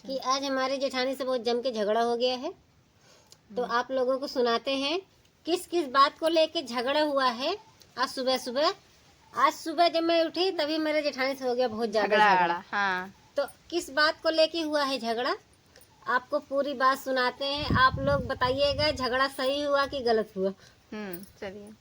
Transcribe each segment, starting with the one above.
कि आज हमारे जेठानी से बहुत जम के झगड़ा हो गया है। तो आप लोगों को सुनाते हैं किस किस बात को लेके झगड़ा हुआ है। आज सुबह जब मैं उठी तभी मेरे जेठानी से हो गया बहुत ज्यादा झगड़ा। हाँ। तो किस बात को लेके हुआ है झगड़ा, आपको पूरी बात सुनाते हैं। आप लोग बताइएगा झगड़ा सही हुआ कि गलत हुआ। चलिए।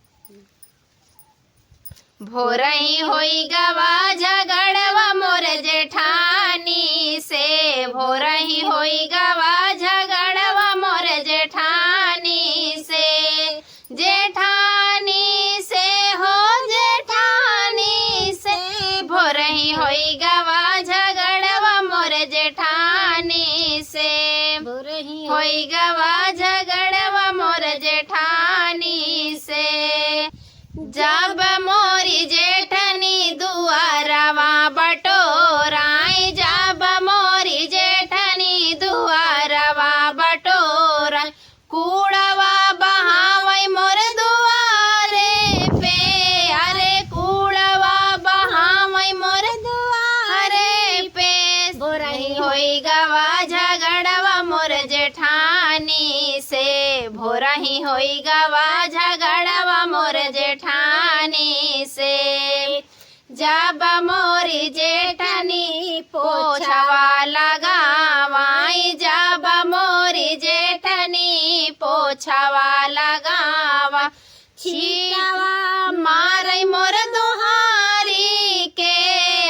भोरही होई गवा झगड़वा मोर जेठानी से, भोरही होई गवा झगड़वा मोर जेठानी से, जेठानी से हो जेठानी से, भोरही होई गवा झगड़वा मोर जेठानी से, भोरही होई गवा झगड़वा मोर जेठानी से। जब मोरी जेठनी दुआरवा बटोराई, जब मोरी जेठनी दुआरवा बटोराई, कूड़वा बहावई मोर दुआरे पे, अरे कूड़वा बहावई मोर दुआरे पे। भोरही होई गवा झगड़वा मोर जेठानी से, भोरही होई गवा झगड़वा मोर जेठानी से। जब मोरी जेठनी पोछवा लगावाई, जब मोरी जेठनी पोछवा लगावा, छीटवा मारई मोर दुहारी के,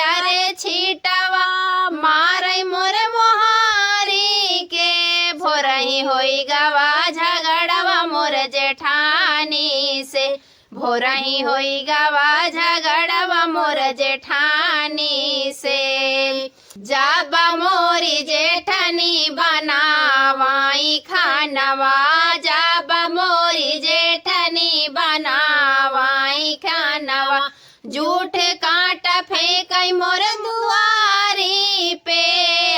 अरे छीटवा मारई मोर मोहारी के। भोरही होई गवा झगड़वा मोर जेठानी से, भोरही होई गवा झगड़वा मोर जेठानी से। जब मोरी जेठनी बनावाई खानवा, जब मोरी जेठनी बनावाई खानवा, जूठ कांटा फेंकई मोर दुआरी पे,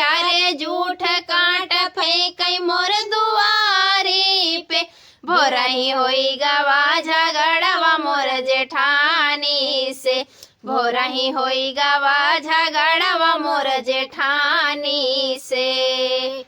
अरे जूठ कांटा फेंकई मोर दुआरी पे। भोरही होई गवा झगड़वा मोर जेठानी से, भोरही होई गवा झगड़वा मोर जेठानी से।